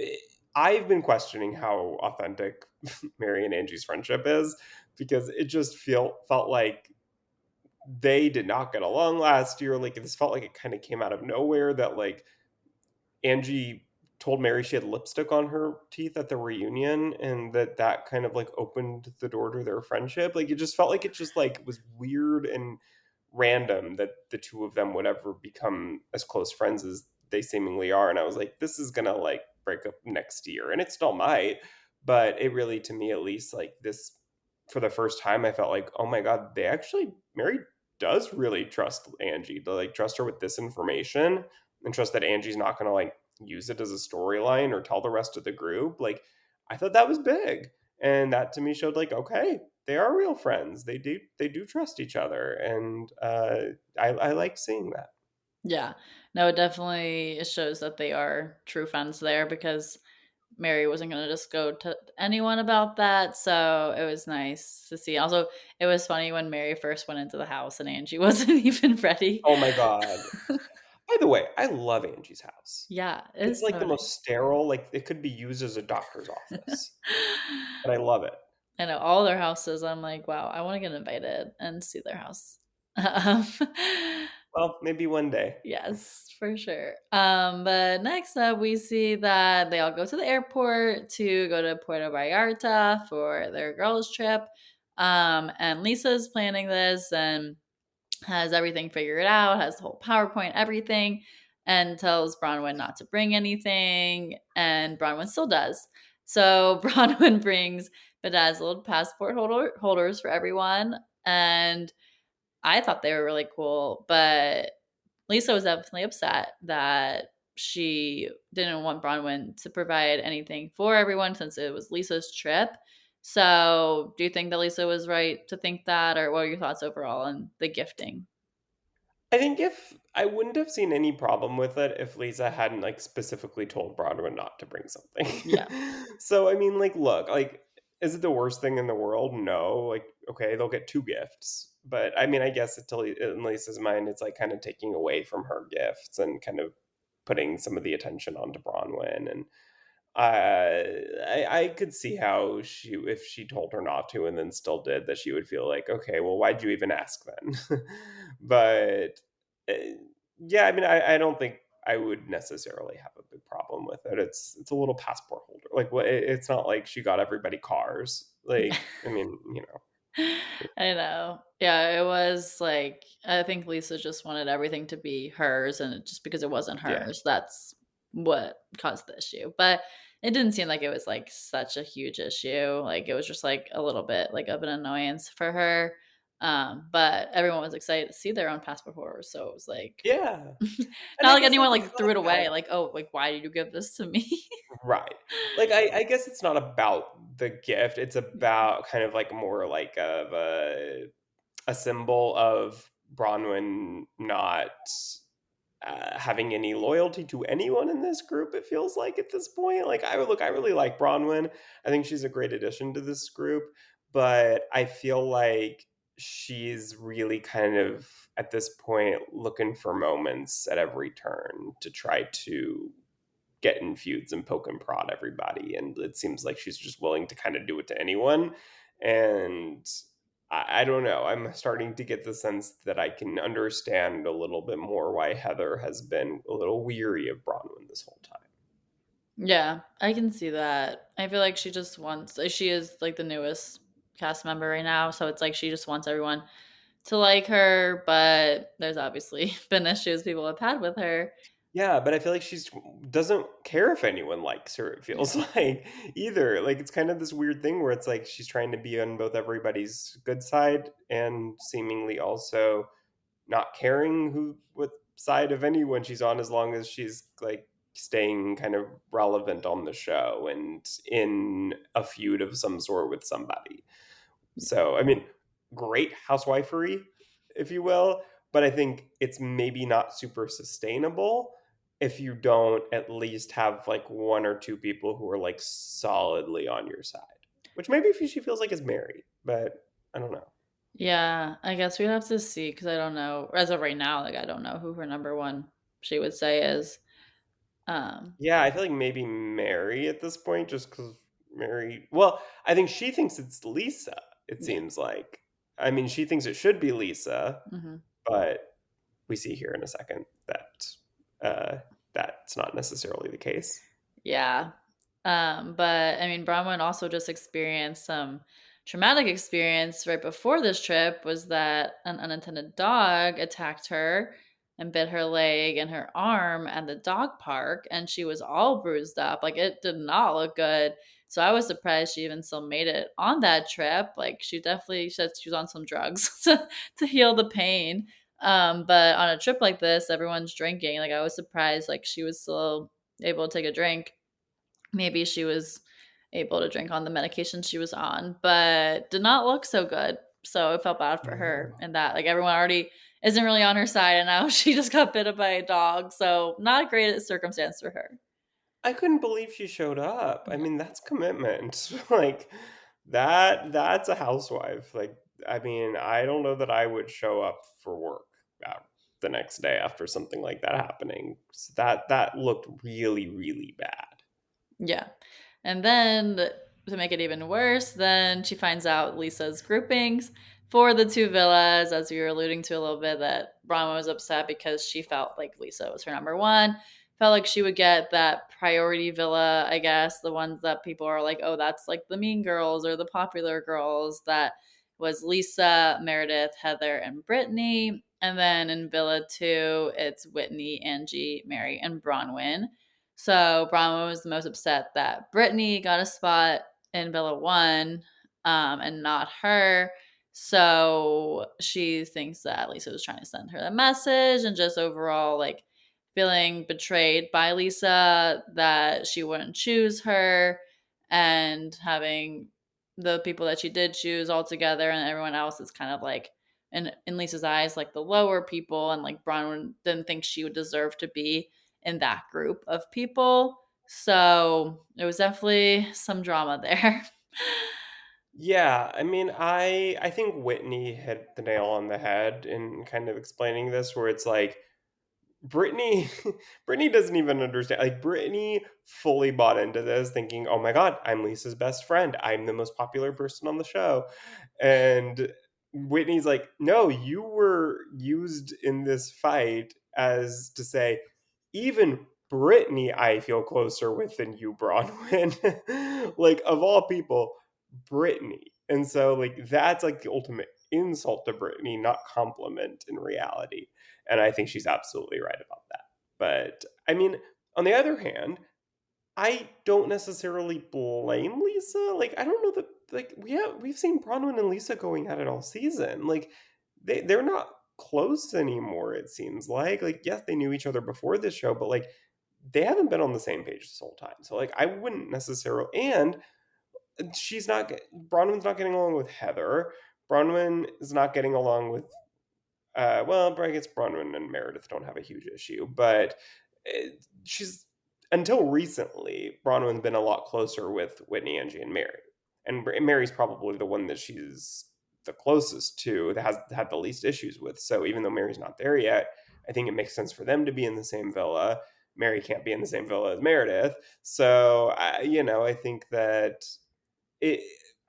eh, I've been questioning how authentic Mary and Angie's friendship is because it just felt like they did not get along last year. Like this felt like it kind of came out of nowhere that like Angie told Mary she had lipstick on her teeth at the reunion and that kind of like opened the door to their friendship. Like it just felt like it just like was weird and random that the two of them would ever become as close friends as they seemingly are. And I was like, this is gonna like break up next year. And it still might, but it really to me at least like this for the first time I felt like, oh my God, they actually Mary does really trust Angie to like trust her with this information and trust that Angie's not going to like use it as a storyline or tell the rest of the group. Like, I thought that was big, and that to me showed like, okay, they are real friends. They do trust each other, and I like seeing that. Yeah. No, it definitely shows that they are true friends there because Mary wasn't gonna just go to anyone about that, so it was nice to see. Also, it was funny when Mary first went into the house and Angie wasn't even ready. Oh my god! By the way, I love Angie's house. Yeah, It's it's like so the most nice. sterile. Like it could be used as a doctor's office, but I love it. I know all their houses, I'm like, "Wow, I wanna get invited and see their house." Um, Well, maybe one day. yes, for sure. But next up, we see that they all go to the airport to go to Puerto Vallarta for their girls' trip. And Lisa's planning this and has everything figured out, has the whole PowerPoint, everything, and tells Bronwyn not to bring anything. And Bronwyn still does. So Bronwyn brings bedazzled holders for everyone. And I thought they were really cool, but Lisa was definitely upset that she didn't want Bronwyn to provide anything for everyone since it was Lisa's trip. So, do you think that Lisa was right to think that, or what are your thoughts overall on the gifting? I think if I wouldn't have seen any problem with it if Lisa hadn't like specifically told Bronwyn not to bring something. Yeah. So I mean, like, look, like, is it the worst thing in the world? No. Like, okay, they'll get two gifts, but I mean, I guess it's in Lisa's mind, it's like kind of taking away from her gifts and kind of putting some of the attention onto Bronwyn. And I could see how if she told her not to and then still did, that she would feel like, okay, well, why'd you even ask then? But uh, yeah, I mean, I don't think I would necessarily have a big problem with it. It's a little passport holder. Like, what? It's not like she got everybody cars. Like, I mean, I know. Yeah, it was like I think Lisa just wanted everything to be hers, and just because it wasn't yeah. hers, that's what caused the issue. But it didn't seem like it was like such a huge issue. Like it was just like a little bit like of an annoyance for her. But everyone was excited to see their own passport holders, so it was like Yeah. And not I like guess anyone like it's like not threw it away. about Like, oh, like why did you give this to me? right. Like I guess it's not about the gift. It's Yeah. about kind of like more like of a symbol of Bronwyn not having any loyalty to anyone in this group. It feels like at this point, like I really like Bronwyn. I think she's a great addition to this group, but I feel like she's really kind of at this point looking for moments at every turn to try to get in feuds and poke and prod everybody. And it seems like she's just willing to kind of do it to anyone. And I don't know. I'm starting to get the sense that I can understand a little bit more why Heather has been a little weary of Bronwyn this whole time. Yeah, I can see that. I feel like she just wants she is, like, the newest cast member right now, so it's like she just wants everyone to like her, but there's obviously been issues people have had with her. Yeah, but I feel like she's doesn't care if anyone likes her, it Yeah. feels like, either. Like, it's kind of this weird thing where it's like she's trying to be on both everybody's good side and seemingly also not caring who what side of anyone she's on as long as she's, like, staying kind of relevant on the show and in a feud of some sort with somebody. So, I mean, great housewifery, if you will, but I think it's maybe not super sustainable if you don't at least have like one or two people who are like solidly on your side, which maybe if she feels like is married, but I don't know. Yeah, I guess we'd have to see because I don't know as of right now, like, I don't know who her number 1 she would say is. Um, Yeah, I feel like maybe Mary at this point, just because Mary. Well, I think she thinks it's Lisa. It yeah, seems like. I mean, she thinks it should be Lisa, mhm. but we see here in a second that uh, that's not necessarily the case. Yeah. But I mean, Bronwyn also just experienced some traumatic experience right before this trip was that an unattended dog attacked her and bit her leg and her arm at the dog park, and she was all bruised up. Like it did not look good. So I was surprised she even still made it on that trip. Like she definitely said she was on some drugs to heal the pain. But on a trip like this, everyone's drinking. Like I was surprised like she was still able to take a drink. Maybe she was able to drink on the medication she was on, but did not look so good. So I felt bad for her No. and that like everyone already isn't really on her side and now she just got bitten by a dog. So not a great circumstance for her. I couldn't believe she showed up. I Yeah. mean, that's commitment. Like that's a housewife. Like I mean, I don't know that I would show up for work uh, the next day after something like that happening. So that looked really really bad. Yeah. And then to make it even worse, then she finds out Lisa's groupings for the 2 villas, as we were alluding to a little bit, that Brahma was upset because she felt like Lisa was her number 1. Felt like she would get that priority villa, I guess, the ones that people are like, "Oh, that's like the mean girls or the popular girls." That was Lisa, Meredith, Heather, and Brittany. And then in Villa 2, it's Whitney, Angie, Mary, and Bronwyn. So Bronwyn was the most upset that Brittany got a spot in Villa 1, and not her. So she thinks that Lisa was trying to send her a message and just overall like feeling betrayed by Lisa that she wouldn't choose her and having the people that she did choose all together and everyone else is kind of like in Lisa's eyes like the lower people and like Bronwyn didn't think she would deserve to be in that group of people. So there was definitely some drama there. Yeah, I mean, I think Whitney hit the nail on the head in kind of explaining this, where it's like Brittany Brittany doesn't even understand. Like Brittany fully bought into this thinking, "Oh my god, I'm Lisa's best friend. I'm the most popular person on the show." And Whitney's like, "No, you were used in this fight as to say even Brittany I feel closer with than you, Bronwyn." Like of all people, Brittany. And so like that's like the ultimate insult to Brittany, not compliment in reality. And I think she's absolutely right about that. But I mean, on the other hand, I don't necessarily blame Lisa. Like, I don't know that like we've seen Bronwyn and Lisa going at it all season. Like they're not close anymore, it seems like. Like, yes, they knew each other before this show, but like they haven't been on the same page this whole time. So like I wouldn't necessarily and Bronwyn's not getting along with Heather. Bronwyn is not getting along with well, I guess Bronwyn and Meredith don't have a huge issue, but she's until recently, Bronwyn's been a lot closer with Whitney, Angie, and Mary, and Mary's probably the one that she's the closest to that has had the least issues with. So even though Mary's not there yet, I think it makes sense for them to be in the same villa. Mary can't be in the same villa as Meredith, so I think that it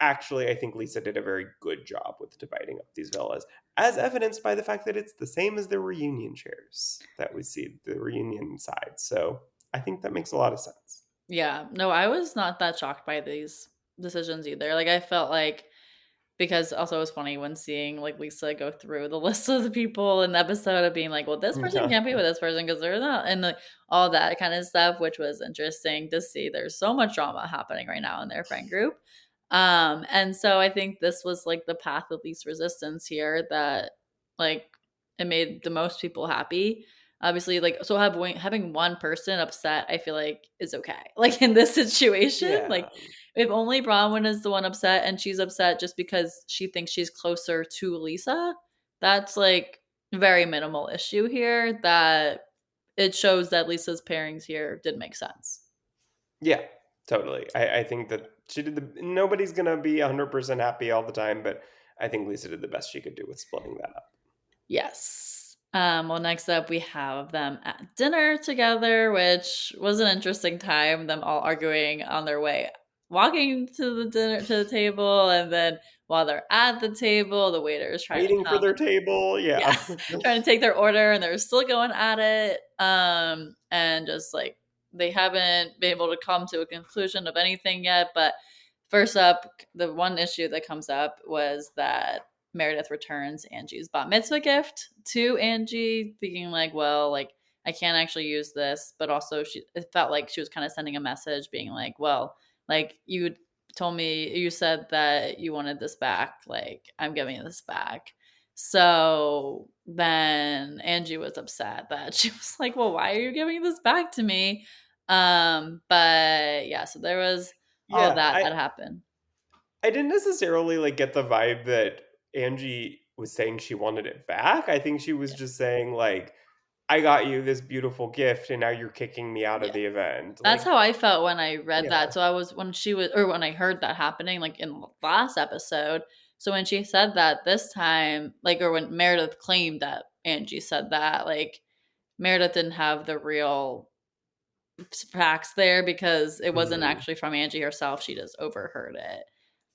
actually, I think Lisa did a very good job with dividing up these villas, as evidenced by the fact that it's the same as the reunion chairs that we see, the reunion side. So I think that makes a lot of sense. Yeah. No, I was not that shocked by these decisions either. Like, I felt like because also it was funny when seeing, like, Lisa go through the list of the people in the episode of being like, "Well, this person Yeah. can't be with this person because 'cause they're not," and, like, all that kind of stuff, which was interesting to see. There's so much drama happening right now in their friend group. And so I think this was, like, the path of least resistance here that, like, it made the most people happy. Obviously, like, so having one person upset, I feel like is okay. Like, in this situation, Yeah. like, if only Bronwyn is the one upset and she's upset just because she thinks she's closer to Lisa, that's, like, very minimal issue here that it shows that Lisa's pairings here did make sense. Yeah, totally. I think that she did the nobody's gonna be 100% happy all the time, but I think Lisa did the best she could do with splitting that up. Yes. Well, next up, we have them at dinner together, which was an interesting time. Them all arguing on their way, walking to the dinner to the table, and then while they're at the table, the waiter is trying to Waiting for come their and table, yeah, yeah. trying to take their order, and they're still going at it. And just like they haven't been able to come to a conclusion of anything yet. But first up, the one issue that comes up was that Meredith returns Angie's bat mitzvah gift to Angie, thinking like, well, like I can't actually use this, but also she it felt like she was kind of sending a message, being like, well, like you told me you said that you wanted this back, like I'm giving you this back. So then Angie was upset that she was like, well, why are you giving this back to me? But yeah, so there was all Yeah, that I that happened. I didn't necessarily, like, get the vibe that Angie was saying she wanted it back. I think she was Yeah. just saying, like, "I got you this beautiful gift, and now you're kicking me out of Yeah. the event." That's Like, how I felt when I read yeah, that. So I was when she was or when I heard that happening, like in the last episode. So when she said that this time, like, or when Meredith claimed that Angie said that, like Meredith didn't have the real facts there because it wasn't mhm, actually from Angie herself. She just overheard it.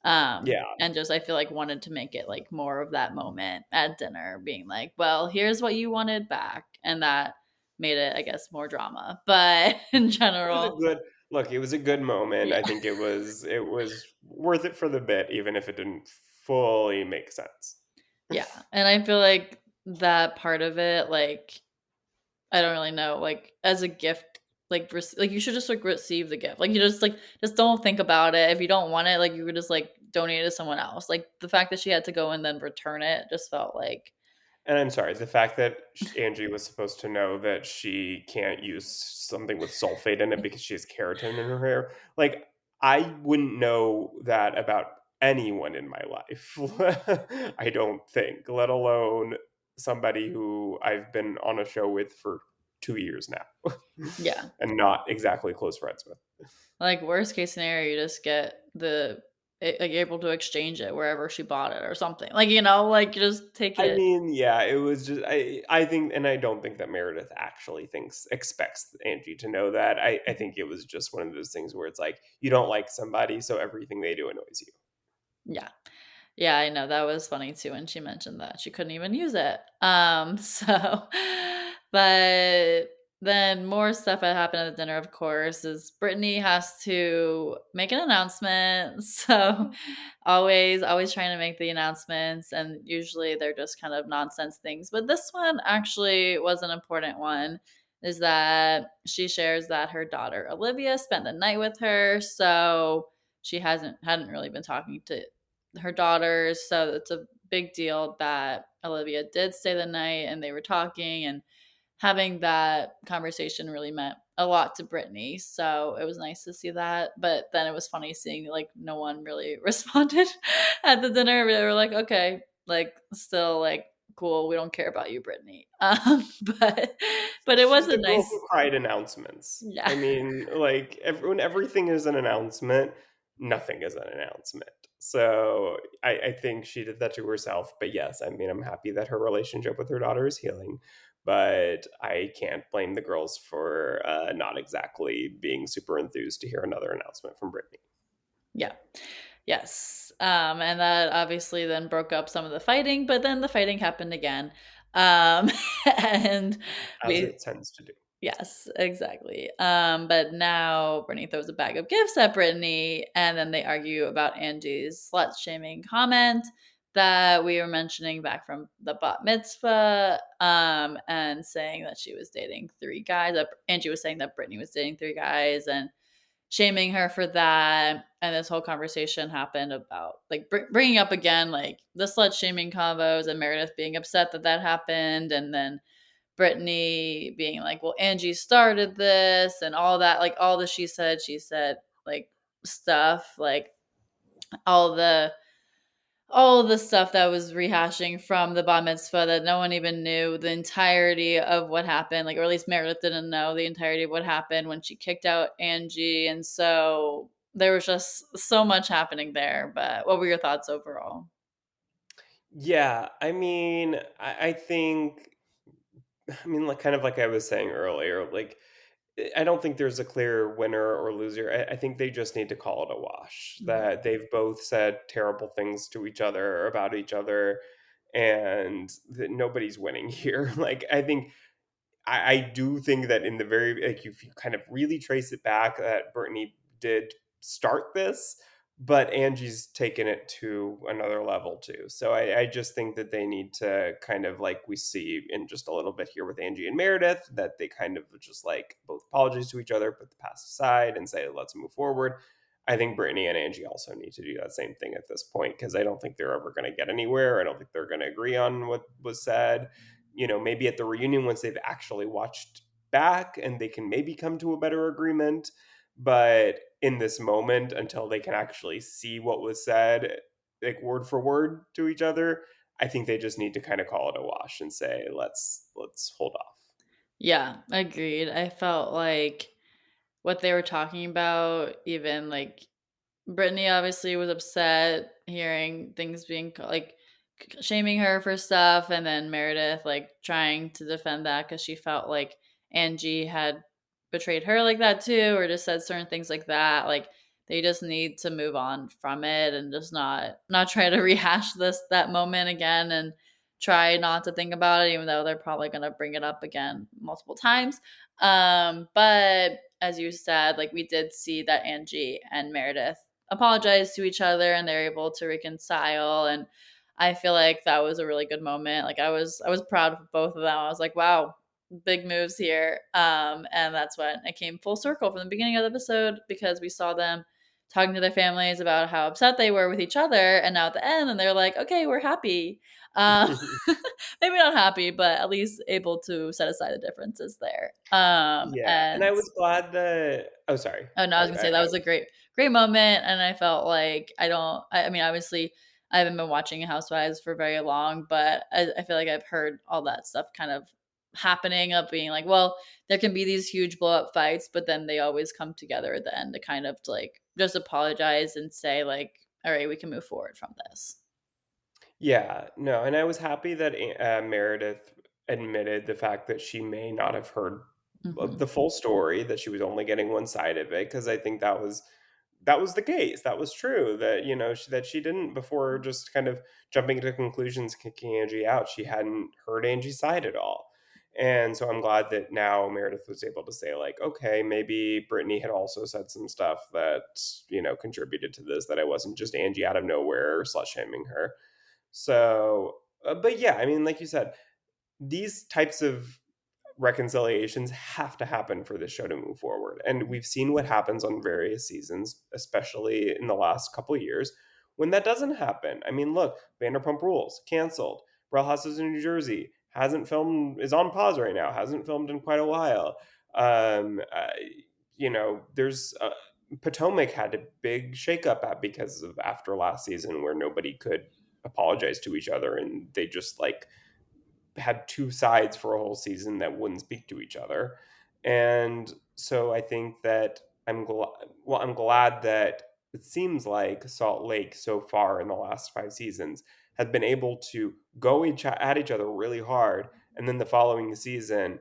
yeah. And just I feel like wanted to make it like more of that moment at dinner, being like, well, here's what you wanted back. And that made it, I guess, more drama. But in It was a general, good look, it was a good moment. yeah. I think it was worth it for the bit, even if it didn't fully make sense. Yeah. And I feel like that part of it, like, I don't really know, like, as a gift, like, you should just, like, receive the gift. Like, you just don't think about it. If you don't want it, like, you could just, like, donate it to someone else. Like, the fact that she had to go and then return it just felt like And I'm sorry, the fact that Angie was supposed to know that she can't use something with sulfate in it because she has keratin in her hair, like, I wouldn't know that about anyone in my life. I don't think, let alone somebody who I've been on a show with for 2 years now yeah. and not exactly close friends with. Like, worst case scenario, you just get like, able to exchange it wherever she bought it or something. Like, like, you just take I it. mean, yeah, it was just I think, and I don't think that Meredith actually expects Angie to know that. I think it was just one of those things where it's like you don't like somebody, so everything they do annoys you. Yeah. Yeah, I know, that was funny too when she mentioned that she couldn't even use it. So but then more stuff that happened at the dinner, of course, is Brittany has to make an announcement. So always trying to make the announcements, and usually they're just kind of nonsense things. But this one actually was an important one, is that she shares that her daughter Olivia spent the night with her. So she hadn't really been talking to her daughters. So it's a big deal that Olivia did stay the night and they were talking, and having that conversation really meant a lot to Brittany. So it was nice to see that. But then it was funny seeing like no one really responded at the dinner. They were like, okay, like still like cool. We don't care about you, Brittany. But it was She's a the girl nice who cried announcements. yeah. I mean, like when everything is an announcement, nothing is an announcement. So I think she did that to herself. But yes, I mean, I'm happy that her relationship with her daughter is healing. But I can't blame the girls for not exactly being super enthused to hear another announcement from Brittany. Yeah. Yes. And that obviously then broke up some of the fighting, but then the fighting happened again. And As we it tends to do. Yes, exactly. But now Brittany throws a bag of gifts at Brittany, and then they argue about Angie's slut shaming comment that we were mentioning back from the bat mitzvah, and saying that she was dating three guys. That Angie was saying that Brittany was dating three guys, and shaming her for that. And this whole conversation happened about like bringing up again like the slut shaming convos, and Meredith being upset that that happened, and then Brittany being like, "Well, Angie started this," and all that, like all the she said, like stuff, like all the all the stuff that was rehashing from the bar mitzvah that no one even knew the entirety of what happened, like, or at least Meredith didn't know the entirety of what happened when she kicked out Angie, and so there was just so much happening there. But what were your thoughts overall? Yeah, I mean, I think, I mean, like kind of like I was saying earlier, like I don't think there's a clear winner or loser. I think they just need to call it a wash. Mhm. That they've both said terrible things to each other about each other, and that nobody's winning here. Like I think I do think that in the very like if you kind of really trace it back, that Brittany did start this, but Angie's taken it to another level too. So I just think that they need to kind of like we see in just a little bit here with Angie and Meredith, that they kind of just like both apologize to each other, put the past aside, and say let's move forward. I think Brittany and Angie also need to do that same thing at this point because I don't think they're ever going to get anywhere. I don't think they're going to agree on what was said. Maybe at the reunion once they've actually watched back and they can maybe come to a better agreement. But in this moment, until they can actually see what was said, like word for word to each other, I think they just need to kind of call it a wash and say, let's hold off. Yeah, agreed. I felt like what they were talking about, even like Brittany obviously was upset hearing things being like shaming her for stuff, and then Meredith like trying to defend that because she felt like Angie had betrayed her like that too, or just said certain things like that. Like they just need to move on from it and just not try to rehash that moment again, and try not to think about it, even though they're probably gonna bring it up again multiple times. But as you said, like we did see that Angie and Meredith apologize to each other, and they're able to reconcile, and I feel like that was a really good moment. Like I was proud of both of them. I was like, wow, big moves here. And that's when it came full circle from the beginning of the episode, because we saw them talking to their families about how upset they were with each other, and now at the end and they're like, okay, we're happy. Maybe not happy, but at least able to set aside the differences there. Yeah, and I And was glad that. Oh, sorry. Oh, no, I was gonna say that was a great moment, and I felt like I mean, obviously, I haven't been watching Housewives for very long, but I feel like I've heard all that stuff kind of happening, of being like, well, there can be these huge blow up fights, but then they always come together at the end to kind of like just apologize and say like, all right, we can move forward from this. Yeah, no, and I was happy that Meredith admitted the fact that she may not have heard Hmm. the full story, that she was only getting one side of it, because I think that was the case. That was true. That that she didn't before just kind of jumping to conclusions, kicking Angie out. She hadn't heard Angie's side at all, and so I'm glad that now Meredith was able to say like, okay, maybe Brittany had also said some stuff that contributed to this. That I wasn't just Angie out of nowhere slut shaming her. So, but yeah, I mean, like you said, these types of reconciliations have to happen for this show to move forward. And we've seen what happens on various seasons, especially in the last couple of years, when that doesn't happen. I mean, look, Vanderpump Rules canceled. Real Houses in New Jersey hasn't filmed, is on pause right now, hasn't filmed in quite a while. Um, uh, there's Potomac had a big shakeup because of after last season where nobody could apologize to each other, and they just like had two sides for a whole season that wouldn't speak to each other. And so I think that I'm glad that it seems like Salt Lake so far in the last 5 seasons has been able to go at each other really hard, and then the following season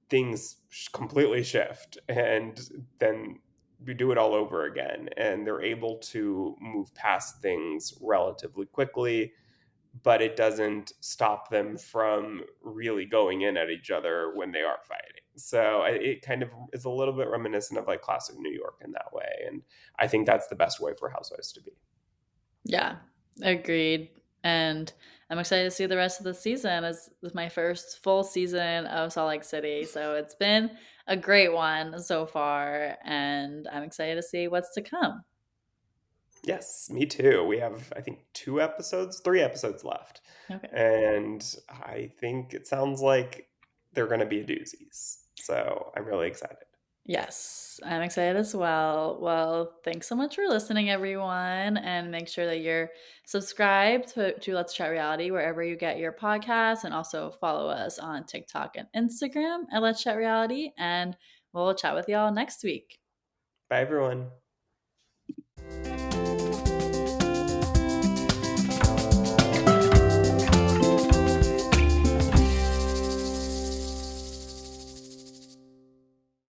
things completely shift, and then we do it all over again, and they're able to move past things relatively quickly, but it doesn't stop them from really going in at each other when they are fighting. It kind of is a little bit reminiscent of like classic New York in that way. And I think that's the best way for Housewives to be. Yeah, agreed. And I'm excited to see the rest of the season. As my first full season of Salt Lake City. So it's been a great one so far, and I'm excited to see what's to come. Yes, me too. We have, I think, 3 episodes left. Okay. And I think it sounds like they're going to be a doozies. So I'm really excited. Yes, I'm excited as well. Well, thanks so much for listening, everyone. And make sure that you're subscribed to Let's Chat Reality wherever you get your podcasts. And also follow us on TikTok and Instagram at Let's Chat Reality. And we'll chat with y'all next week. Bye, everyone.